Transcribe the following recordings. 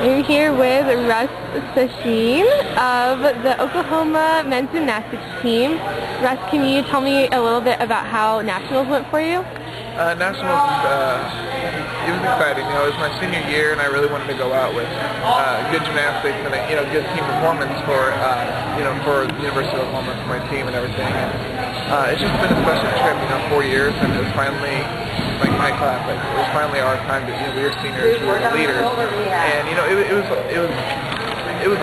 I'm here with Russ Czeschin of the Oklahoma men's gymnastics team. Russ, can you tell me a little bit about how nationals went for you? Nationals, it was exciting. It was my senior year, and I really wanted to go out with good gymnastics and good team performance for for the University of Oklahoma, for my team and everything. And it's just been a special trip. 4 years, and it was finally like my class. Like it was finally our time to. We were seniors, we were the leaders, and it was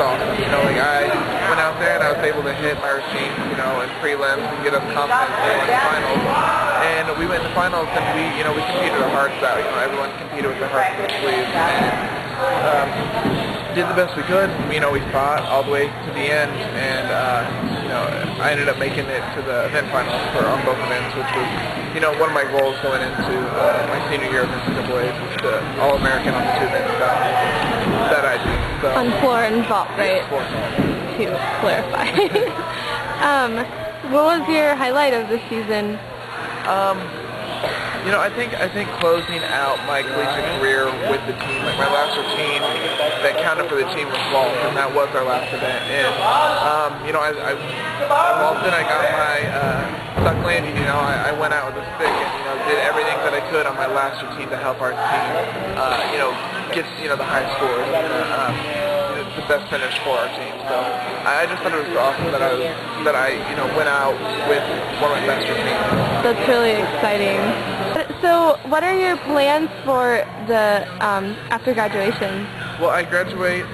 awesome. Like I went out there and I was able to hit my routine, in prelims and get us confidence in the finals. And we went in the finals and we competed our hearts out. Everyone competed with their hearts on their sleeves and did the best we could. We fought all the way to the end, and I ended up making it to the event finals on both events, which was one of my goals going into my senior year of NCAA, was the All-American on the two events that I do. So, on floor and vault, right? Floor and vault. To clarify. What was your highlight of this season? I think closing out my collegiate career with the team, like my last routine that counted for the team was vault, and that was our last event. And I vaulted, I got my stuck landing. I went out with a stick and did everything that I could on my last routine to help our team, get the high scores. The best finish for our team. So I just thought it was awesome that I went out with one of my best routines. That's really exciting. So what are your plans for the after graduation? Well, I graduate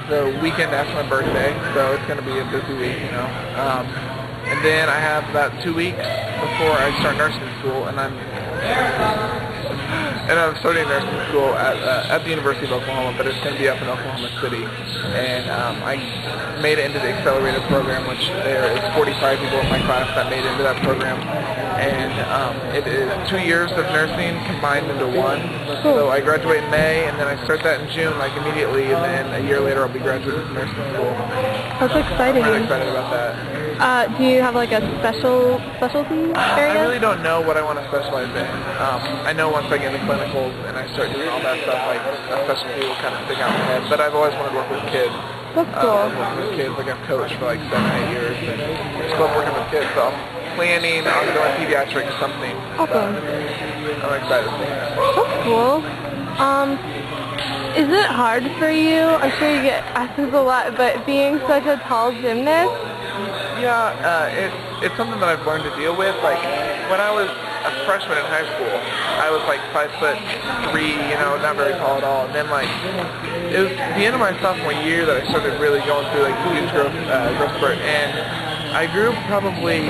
the weekend after my birthday, so it's going to be a busy week, and then I have about 2 weeks before I start nursing school, and I'm starting nursing school at the University of Oklahoma, but it's going to be up in Oklahoma City. And I made it into the accelerated program, which there is 45 people in my class that made it into that program. And it is 2 years of nursing combined into one. So I graduate in May, and then I start that in June, like immediately, and then a year later I'll be graduating from nursing school. That's exciting. I'm really excited about that. Do you have like a specialty area? I really don't know what I want to specialize in. I know once I get into clinicals and I start doing all that stuff, like a specialty will kind of stick out in my head. But I've always wanted to work with kids. That's cool. Working with kids, like I've coached for like 7 or 8 years, and I just love working with kids. So I'm planning on doing pediatrics something. Awesome. I'm excited for that. That's cool. Is it hard for you? I'm sure you get asked this a lot, but being such a tall gymnast? Yeah, it's something that I've learned to deal with. Like when I was a freshman in high school, I was like 5'3", not very tall at all. And then like it was the end of my sophomore year that I started really going through like huge growth spurt, and I grew probably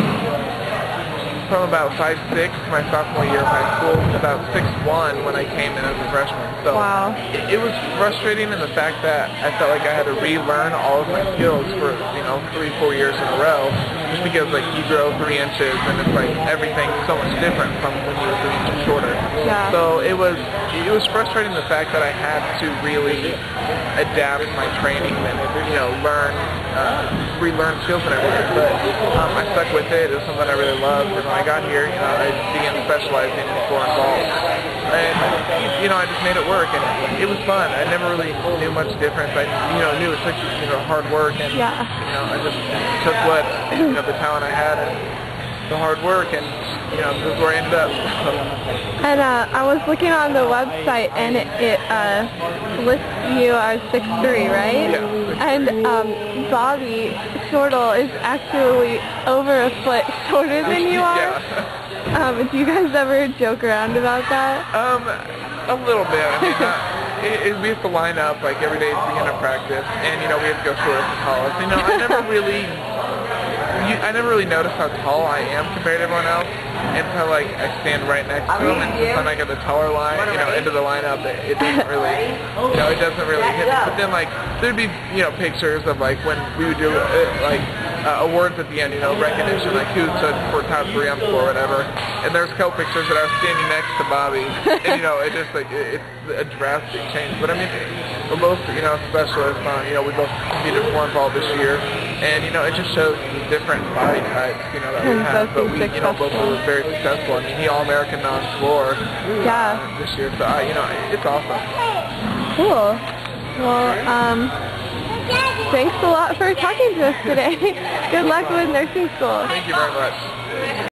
from about 5'6" my sophomore year of high school to about 6'1" when I came in as a freshman. So wow. It was frustrating in the fact that I felt like I had to relearn all of my skills for 3-4 years in a row, just because like you grow 3 inches and it's like everything's so much different from when you were 3 inches shorter. Yeah. So it was frustrating the fact that I had to really adapt my training and relearn skills and everything. But I stuck with it. It was something I really loved. And when I got here, I began specializing in floor and vault. And I just made it work, and it was fun. I never really knew much difference. I knew it took hard work, and I just took what the talent I had and the hard work, and this is where I ended up. And I was looking on the website, and it lists you as 6'3", right? Yeah. And Bobby Shortle is actually over a foot shorter than you are. Yeah. Do you guys ever joke around about that? A little bit. I mean, we have to line up like every day at the beginning of practice, and we have to go short to tallest. I never really noticed how tall I am compared to everyone else until like I stand right next to them, and when I get the taller line, into the lineup, it doesn't really, it doesn't really hit me. But then like there'd be pictures of like when we would do awards at the end, recognition, like who stood for top 3 on the floor or whatever. And there's a couple pictures that I was standing next to Bobby, and it just like it's a drastic change. But I mean, we're both specialists on we both competed for vault this year, and it just shows the different body types that we have. But we both were very successful. I mean, he All-American on floor this year, so it's awesome. Cool. Well, thanks a lot for talking to us today. Good luck with nursing school. Thank you very much.